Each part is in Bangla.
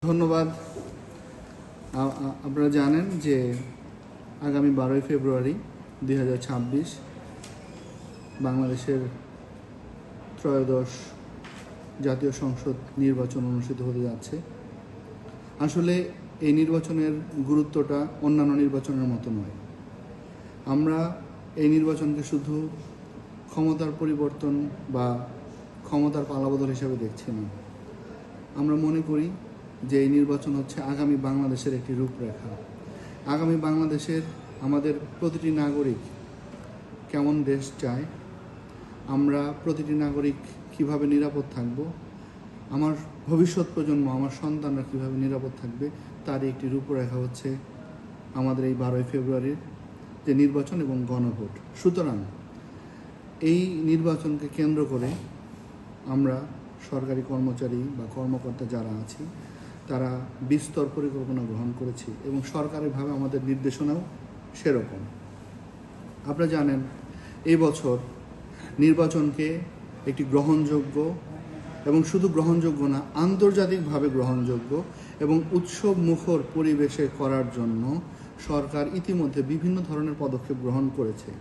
ধন্যবাদ। আপনারা জানেন যে আগামী 12ই ফেব্রুয়ারি 2026 বাংলাদেশের ত্রয়োদশ জাতীয় সংসদ নির্বাচন অনুষ্ঠিত হতে যাচ্ছে। আসলে এই নির্বাচনের গুরুত্বটা অন্যান্য নির্বাচনের মতো নয়। আমরা এই নির্বাচনকে শুধু ক্ষমতার পরিবর্তন বা ক্ষমতার পালাবদল হিসাবে দেখছি না। আমরা মনে করি যে এই নির্বাচন হচ্ছে আগামী বাংলাদেশের একটি রূপরেখা। আগামী বাংলাদেশের আমাদের প্রতিটি নাগরিক কেমন দেশ চায়, আমরা প্রতিটি নাগরিক কিভাবে নিরাপদ থাকব, আমার ভবিষ্যৎ প্রজন্ম, আমার সন্তানরা কিভাবে নিরাপদ থাকবে, তার একটি রূপরেখা হচ্ছে আমাদের এই 12ই ফেব্রুয়ারির যে নির্বাচন এবং গণভোট। সুতরাং এই নির্বাচনকে কেন্দ্র করে আমরা সরকারি কর্মচারী বা কর্মকর্তা যারা আছি তারা বিস্তর পরিকল্পনা গ্রহণ করেছি এবং সরকারিভাবে আমাদের নির্দেশনাও সেরকম। আপনারা জানেন এই বছর নির্বাচনকে একটি গ্রহণযোগ্য এবং শুধু গ্রহণযোগ্য না, আন্তর্জাতিকভাবে গ্রহণযোগ্য এবং উৎসব মুখর পরিবেশে করার জন্য সরকার ইতিমধ্যে বিভিন্ন ধরনের পদক্ষেপ গ্রহণ করেছে।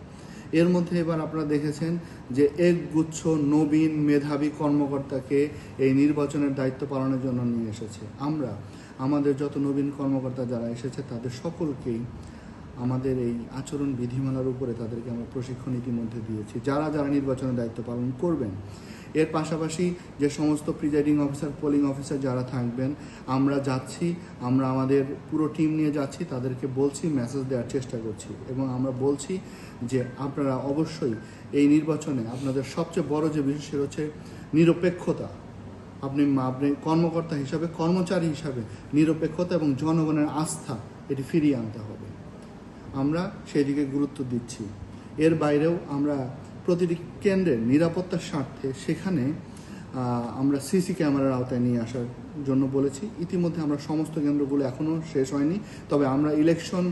এর মধ্যে এবার আপনারা দেখেছেন যে একগুচ্ছ নবীন মেধাবী কর্মকর্তাকে এই নির্বাচনের দায়িত্ব পালনের জন্য নিয়ে এসেছে। আমরা আমাদের যত নবীন কর্মকর্তা যারা এসেছে তাদের সকলকেই আমাদের এই আচরণ বিধিমালার উপরে তাদেরকে আমরা প্রশিক্ষণ ইতিমধ্যে দিয়েছি, যারা যারা নির্বাচনের দায়িত্ব পালন করবেন। এর পাশাপাশি যে সমস্ত প্রিজাইডিং অফিসার, পোলিং অফিসার যারা থাকবেন, আমরা যাচ্ছি, আমরা আমাদের পুরো টিম নিয়ে যাচ্ছি, তাদেরকে বলছি, মেসেজ দেওয়ার চেষ্টা করছি এবং আমরা বলছি যে আপনারা অবশ্যই এই নির্বাচনে আপনাদের সবচেয়ে বড় যে বিষয় হচ্ছে নিরপেক্ষতা। আপনি কর্মকর্তা হিসাবে, কর্মচারী হিসাবে নিরপেক্ষতা এবং জনগণের আস্থা এটি ফিরিয়ে আনতে হবে। আমরা সেই দিকে গুরুত্ব দিচ্ছি। এর বাইরেও আমরা প্রতিটি কেন্দ্রের নিরাপত্তার স্বার্থে সেখানে আমরা সিসি ক্যামেরার আওতায় নিয়ে আসার জন্য বলেছি। ইতিমধ্যে আমরা সমস্ত কেন্দ্রগুলো এখনও শেষ হয়নি, তবে আমরা ইলেকশন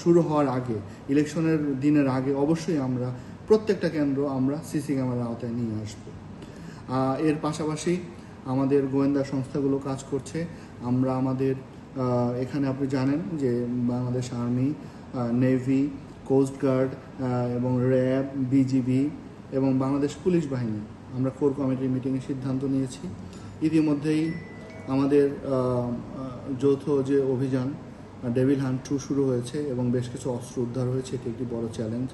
শুরু হওয়ার আগে, ইলেকশনের দিনের আগে অবশ্যই আমরা প্রত্যেকটা কেন্দ্র আমরা সিসি ক্যামেরার আওতায় নিয়ে আসব। এর পাশাপাশি আমাদের গোয়েন্দা সংস্থাগুলো কাজ করছে। আমরা আমাদের এখানে আপনি জানেন যে বাংলাদেশ আর্মি, নেভি, কোস্টগার্ড এবং র্যাব, বিজিবি এবং বাংলাদেশ পুলিশ বাহিনী আমরা কোর কমিটির মিটিংয়ে সিদ্ধান্ত নিয়েছি। ইতিমধ্যেই আমাদের যৌথ যে অভিযান ডেভিল হান্ট 2 শুরু হয়েছে এবং বেশ কিছু অস্ত্র উদ্ধার হয়েছে, এটি একটি বড় চ্যালেঞ্জ।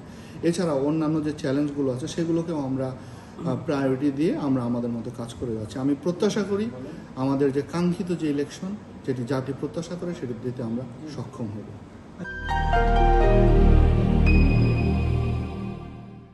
এছাড়াও অন্যান্য যে চ্যালেঞ্জগুলো আছে সেগুলোকেও আমরা প্রায়োরিটি দিয়ে আমরা আমাদের মতো কাজ করে যাচ্ছি। আমি প্রত্যাশা করি আমাদের যে কাঙ্ক্ষিত যে ইলেকশন, যেটি জাতি প্রত্যাশা করে, সেটি দিতে আমরা সক্ষম হব।